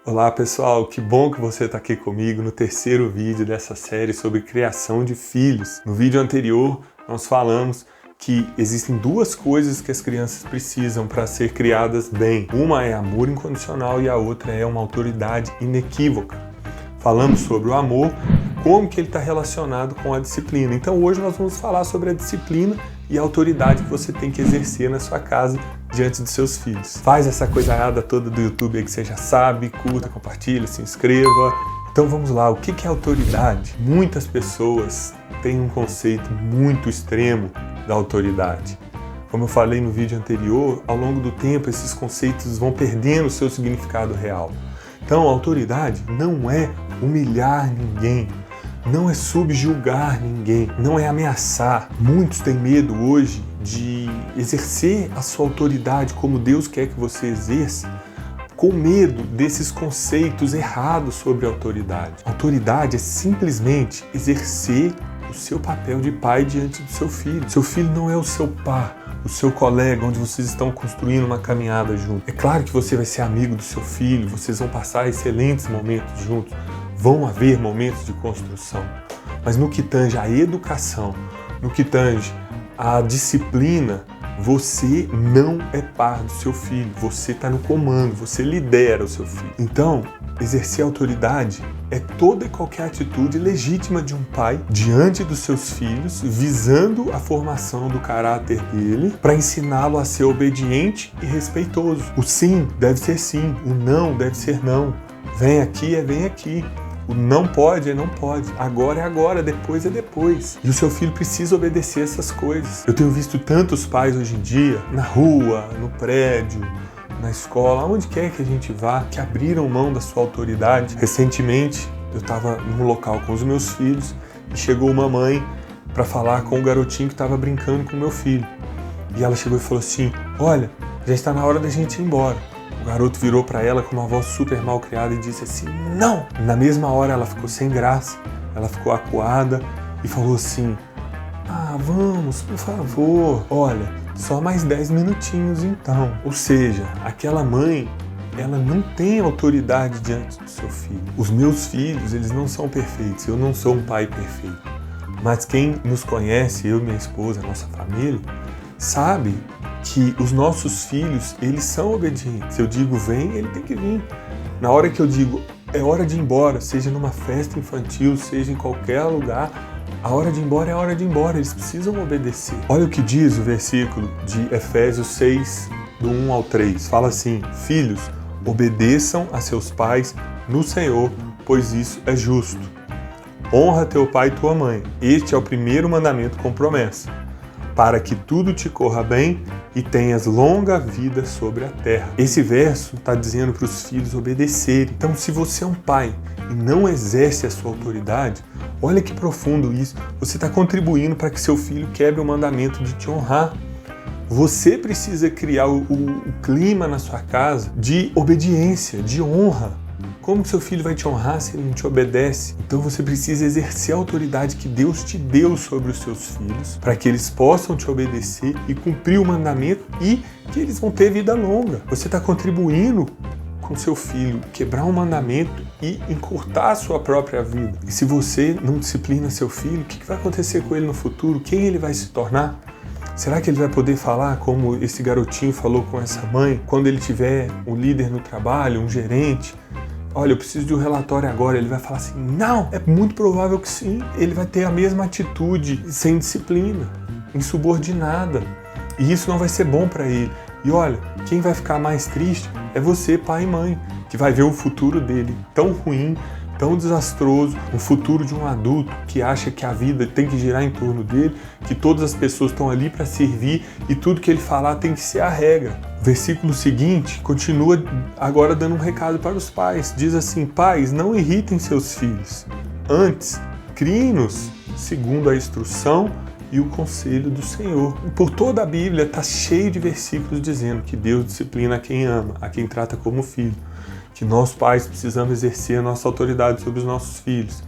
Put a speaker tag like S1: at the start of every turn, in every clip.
S1: Olá pessoal, que bom que você está aqui comigo no terceiro vídeo dessa série sobre criação de filhos. No vídeo anterior nós falamos que existem duas coisas que as crianças precisam para ser criadas bem. Uma é amor incondicional e a outra é uma autoridade inequívoca. Falamos sobre o amor, como que ele está relacionado com a disciplina. Então hoje nós vamos falar sobre a disciplina e a autoridade que você tem que exercer na sua casa diante dos seus filhos. Faz essa coisaiada toda do YouTube aí que você já sabe, curta, compartilha, se inscreva. Então vamos lá, o que é autoridade? Muitas pessoas têm um conceito muito extremo da autoridade. Como eu falei no vídeo anterior, ao longo do tempo esses conceitos vão perdendo o seu significado real. Então a autoridade não é humilhar ninguém, não é subjugar ninguém, não é ameaçar. Muitos têm medo hoje de exercer a sua autoridade como Deus quer que você exerça, com medo desses conceitos errados sobre a autoridade. Autoridade é simplesmente exercer o seu papel de pai diante do seu filho. Seu filho não é o seu par, o seu colega, onde vocês estão construindo uma caminhada juntos. É claro que você vai ser amigo do seu filho, vocês vão passar excelentes momentos juntos, vão haver momentos de construção. Mas no que tange à educação, no que tange à disciplina, você não é par do seu filho, você está no comando, você lidera o seu filho. Então, exercer autoridade é toda e qualquer atitude legítima de um pai diante dos seus filhos, visando a formação do caráter dele, para ensiná-lo a ser obediente e respeitoso. O sim deve ser sim, o não deve ser não. Vem aqui é vem aqui. O não pode é não pode, agora é agora, depois é depois. E o seu filho precisa obedecer essas coisas. Eu tenho visto tantos pais hoje em dia, na rua, no prédio, na escola, aonde quer que a gente vá, que abriram mão da sua autoridade. Recentemente, eu estava num local com os meus filhos e chegou uma mãe para falar com o garotinho que estava brincando com o meu filho. E ela chegou e falou assim, olha, já está na hora da gente ir embora. O garoto virou para ela com uma voz super mal criada e disse assim, não! Na mesma hora ela ficou sem graça, ela ficou acuada e falou assim, vamos, por favor, olha, só mais 10 minutinhos então. Ou seja, aquela mãe, ela não tem autoridade diante do seu filho. Os meus filhos, eles não são perfeitos, eu não sou um pai perfeito. Mas quem nos conhece, eu, minha esposa, nossa família, sabe que os nossos filhos, eles são obedientes. Se eu digo vem, ele tem que vir. Na hora que eu digo é hora de ir embora, seja numa festa infantil, seja em qualquer lugar, a hora de ir embora é a hora de ir embora, eles precisam obedecer. Olha o que diz o versículo de Efésios 6, do 1 ao 3. Fala assim, filhos, obedeçam a seus pais no Senhor, pois isso é justo. Honra teu pai e tua mãe, este é o primeiro mandamento com promessa, para que tudo te corra bem e tenhas longa vida sobre a terra. Esse verso está dizendo para os filhos obedecerem. Então, se você é um pai e não exerce a sua autoridade, olha que profundo isso. Você está contribuindo para que seu filho quebre o mandamento de te honrar. Você precisa criar o clima na sua casa de obediência, de honra. Como que seu filho vai te honrar se ele não te obedece? Então você precisa exercer a autoridade que Deus te deu sobre os seus filhos, para que eles possam te obedecer e cumprir o mandamento e que eles vão ter vida longa. Você está contribuindo com seu filho quebrar um mandamento e encurtar a sua própria vida. E se você não disciplina seu filho, o que vai acontecer com ele no futuro? Quem ele vai se tornar? Será que ele vai poder falar como esse garotinho falou com essa mãe, quando ele tiver um líder no trabalho, um gerente? Olha, eu preciso de um relatório agora. Ele vai falar assim, não, é muito provável que sim. Ele vai ter a mesma atitude, sem disciplina, insubordinada. E isso não vai ser bom para ele. E olha, quem vai ficar mais triste é você, pai e mãe, que vai ver o futuro dele tão ruim, tão desastroso, um futuro de um adulto que acha que a vida tem que girar em torno dele, que todas as pessoas estão ali para servir e tudo que ele falar tem que ser a regra. O versículo seguinte continua agora dando um recado para os pais. Diz assim, pais, não irritem seus filhos. Antes, criem-nos segundo a instrução e o conselho do Senhor. Por toda a Bíblia está cheio de versículos dizendo que Deus disciplina a quem ama, a quem trata como filho. Que nós pais precisamos exercer a nossa autoridade sobre os nossos filhos.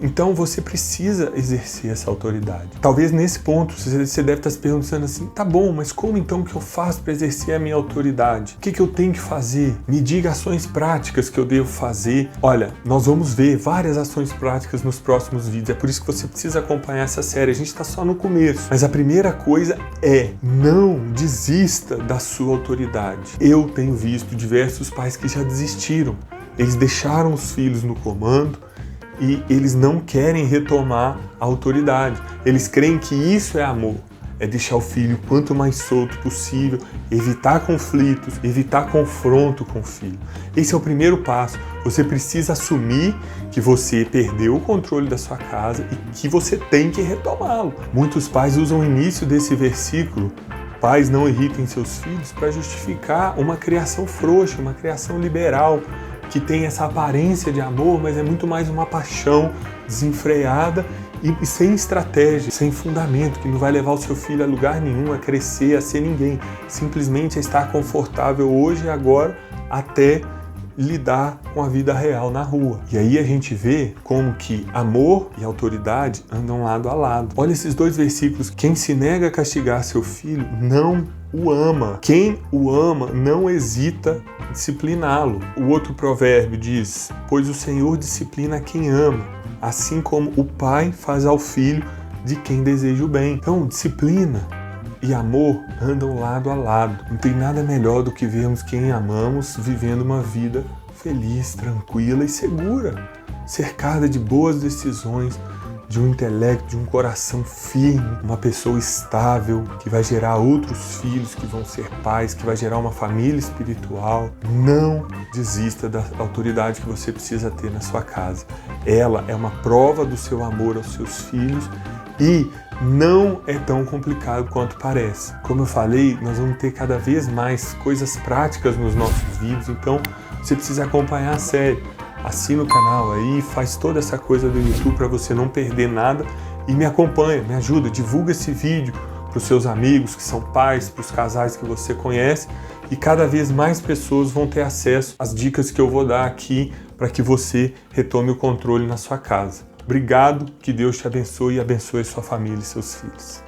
S1: Então você precisa exercer essa autoridade. Talvez nesse ponto você deve estar se perguntando assim, tá bom, mas como então que eu faço para exercer a minha autoridade? O que eu tenho que fazer? Me diga ações práticas que eu devo fazer. Olha, nós vamos ver várias ações práticas nos próximos vídeos, é por isso que você precisa acompanhar essa série, a gente está só no começo. Mas a primeira coisa é, não desista da sua autoridade. Eu tenho visto diversos pais que já desistiram, eles deixaram os filhos no comando, e eles não querem retomar a autoridade. Eles creem que isso é amor. É deixar o filho quanto mais solto possível, evitar conflitos, evitar confronto com o filho. Esse é o primeiro passo. Você precisa assumir que você perdeu o controle da sua casa e que você tem que retomá-lo. Muitos pais usam o início desse versículo, pais não irritem seus filhos, para justificar uma criação frouxa, uma criação liberal, que tem essa aparência de amor, mas é muito mais uma paixão desenfreada e sem estratégia, sem fundamento, que não vai levar o seu filho a lugar nenhum, a crescer, a ser ninguém. Simplesmente a estar confortável hoje e agora até lidar com a vida real na rua. E aí a gente vê como que amor e autoridade andam lado a lado. Olha esses dois versículos. Quem se nega a castigar seu filho não o ama. Quem o ama não hesita em discipliná-lo. O outro provérbio diz, pois o Senhor disciplina quem ama, assim como o pai faz ao filho de quem deseja o bem. Então, disciplina e amor andam lado a lado. Não tem nada melhor do que vermos quem amamos vivendo uma vida feliz, tranquila e segura, cercada de boas decisões, de um intelecto, de um coração firme, uma pessoa estável, que vai gerar outros filhos, que vão ser pais, que vai gerar uma família espiritual. Não desista da autoridade que você precisa ter na sua casa. Ela é uma prova do seu amor aos seus filhos e não é tão complicado quanto parece. Como eu falei, nós vamos ter cada vez mais coisas práticas nos nossos vídeos, então você precisa acompanhar a série. Assina o canal aí, faz toda essa coisa do YouTube para você não perder nada e me acompanha, me ajuda, divulga esse vídeo para os seus amigos que são pais, para os casais que você conhece e cada vez mais pessoas vão ter acesso às dicas que eu vou dar aqui para que você retome o controle na sua casa. Obrigado, que Deus te abençoe e abençoe sua família e seus filhos.